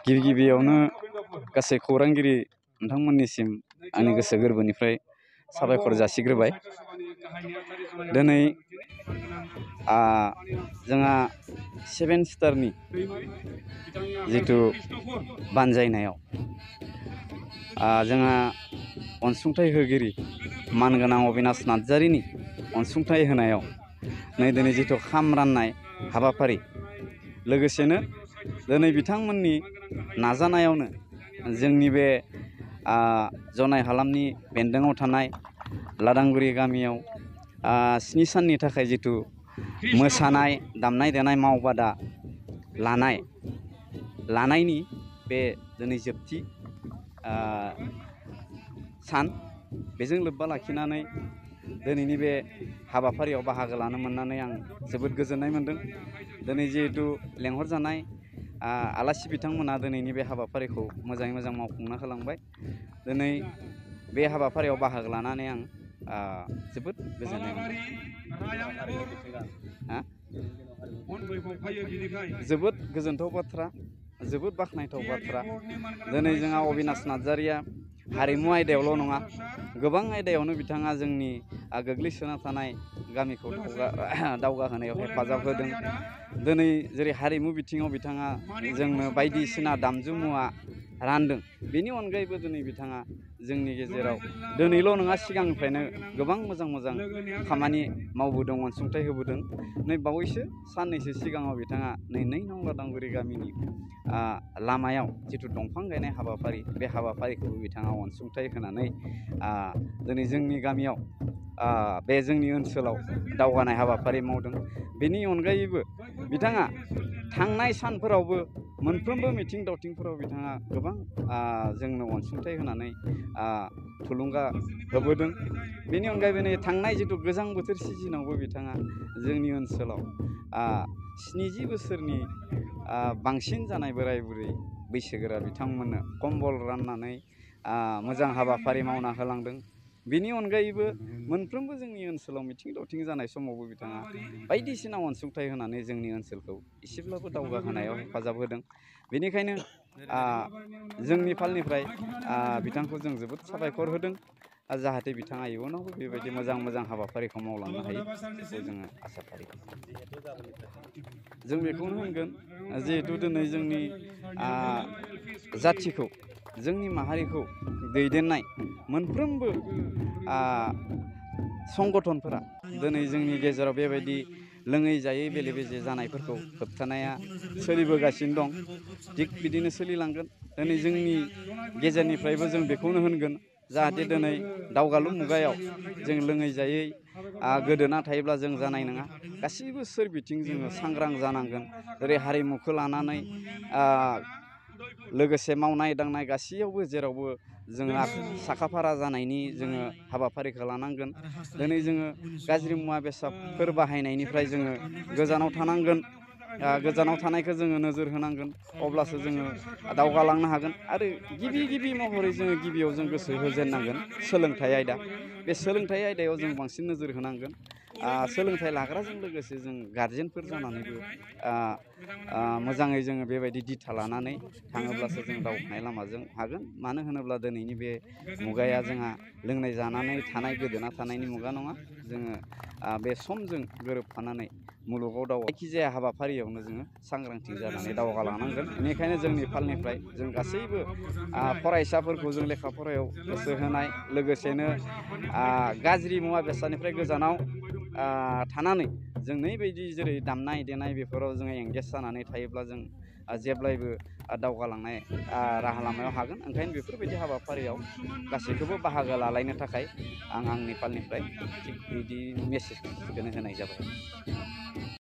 गिबियावनो गासै खौरांगिरि नोंथांमोननिसिम आंनि गोसो गोरबोनिफ्राय साबायखर जासिग्रोबाय। दिनै जोंहा 7 स्टारनि जिथु बानजायनायाव जोंहा अनसुंथाइ होगिरि मानगोनां अबिनाश नार्जारिनि अनसुंथाइ होनायाव दिनै जिथु खाम राननाय हाबाफारि, लोगोसेनो दिनै बिथांमोननि नाजानायावनो जोंनि बे जनाय हालामनि बेन्दोङाव थानाय लादांगुरि गामियाव 7 साननि थाखाय जिथु मोसानाय दामनाय देनाय मावबादा लानायनि बे दिनै जोबथि सान, बेजों लोब्बा लाखिनानै दिनैनि बे हाबाफारियाव बाहागो लानो मोननानै आं जोबोद गोजोननाय मोनदों। दिनै जिहेतु लेंहरजानाय आलासि बिथांमोना दिनैनि बे हाबाफारिखौ मोजाङै मोजां मावफुंना होलांबाय। दिनै बे हाबाफारियाव बाहागो लानानै आं जोबोद गोजोननाय मोनदों। जोबोद गोजोनथाव बाथ्रा, जोबोद बाख्नायथाव बाथ्रा। दिनै जोंहा अबिनाश नार्जारिया हारिमु आयदायावल' नङा, गोबां आयदायावनो बिथाङा जोंनि गोग्लैसोना थानाय गामिखौ दावगाहोनायाव हेफाजाब होदों। दिनै जेरै हारिमु बिथिङाव बिथाङा जोंनो बायदिसिना दामजु मुवा रानदों, बेनि अनगायैबो दिनै बिथाङा जोंनि गेजेराव दिनैल' नङा, सिगांनिफ्रायनो गोबां मोजां खामानि मावबोदों, अनसुंथाइ होबोदों। नै बावैसो साननैसो सिगाङाव बिथाङा 2 नं लादांगुरि गामिनि लामायाव जिथु दंफां गायनाय हाबाफारि, बे हाबाफारिखौबो बिथाङा अनसुंथाइ होनानै दिनै जोंनि गामियाव बे जोंनि ओनसोलाव दावगानाय हाबाफारि मावदों। बेनि अनगायैबो बिथाङा थांनाय सानफोरावबो मोनफ्रोमबो मिथिं दावथिंफोराव बिथाङा गोबां जोंनो अनसुंथाइ होनानै थुलुंगा होबोदों। बेनि अनगायैबो नै थांनाय जिथु गोजां बोथोर सिजोनावबो बिथाङा जोंनि ओनसोलाव 70 बोसोरनि बांसिन जानाय बोराय बुरै बैसोगोरा बिथांमोननो कम्बल राननानै मोजां हाबाफारि मावना होलांदों। बेनि अनगायैबो मोनफ्रोमबो जोंनि ओनसोलाव मिथिं दावथिं जानाय समावबो बिथाङा बायदिसिना अनसुंथाइ होनानै जोंनि ओनसोलखौ एसेब्लाबो दावगाहोनायाव हेफाजाब होदों। बेनिखायनो जोंनि फालनिफ्राय बिथांखौ जों जोबोद साबायखर होदों। जाहाथे बिथाङा इयुनावबो बेबायदि मोजां हाबाफारिखौ मावलांनो हायो, बेखौ जोङो आसा फारियो। जों बेखौनो होनगोन, जिहेथु दिनै जोंनि जाथिखौ, जोंनि माहारिखौ दैदेननाय मोनफ्रोमबो संगठनफोरा दिनै जोंनि गेजेराव बेबायदि लोङै जायै बेले बेजे जानायफोरखौ होबथानाया सोलिबोगासिनो दं। थिग बिदिनो सोलिलांगोन। दिनै जोंनि गेजेरनिफ्रायबो जों बेखौनो होनगोन, जाहाथे दिनै दावगालु मुगायाव जों लोङै जायै गोदोना थायोब्ला जों जानाय नङा। गासैबो सोरबिथिं जोङो सांग्रां जानांगोन। जेरै हारिमुखौ लानानै लोगोसे मावनाय दांनाय गासैयावबो जेरावबो जोङो साखाफारा जानायनि जोङो हाबाफारिखौ लानांगोन। दिनै जोङो गाज्रि मुवा बेसादफोर बाहायनायनिफ्राय जोङो गोजानाव थानांगोन। गोजानाव थानायखौ जोङो नोजोर होनांगोन, अब्लासो जोङो दावगालांनो हागोन। आरो गिबि महरै जोङो गिबियाव जों गोसो होजेननांगोन सोलोंथाइ आयदा। बे सोलोंथाइ आयदायाव जों बांसिन नोजोर होनांगोन। सोलोंथाइ लाग्राजों लोगोसे जों गारजेनफोर जानानैबो मोजाङै जोङो बेबायदि दिथा लानानै थाङोब्लासो जों दावगानाय लामाजों हागोन। मानो होनोब्ला दिनैनि बे मुगाया जोंहा लोंनाय जानानै थानाय गोदोना थानायनि मुगा नङा। जोङो बे समजों गोरोबफानानै मुलुगाव जायखिजाया हाबाफारियावनो जोङो सांग्रांथि जानानै दावगालांनांगोन। बेनिखायनो जोंनि फालनिफ्राय जों गासैबो फरायसाफोरखौ जों लेखा फरायाव गोसो होनाय, लोगोसेनो गाज्रि मुवा बेसादनिफ्राय गोजानाव थानानै जों नैबायदि जेरै दामनाय देनाय बेफोराव जोङो एंगेज जानानै थायोब्ला जों जेब्लायबो दावगालांनाय राहा लामायाव हागोन। ओंखायनो बेफोरबायदि हाबाफारियाव गासैखौबो बाहागो लालायनो थाखाय आं आंनि फालनिफ्राय थिग बिदि मेसेजखौनो होनाय जाबाय।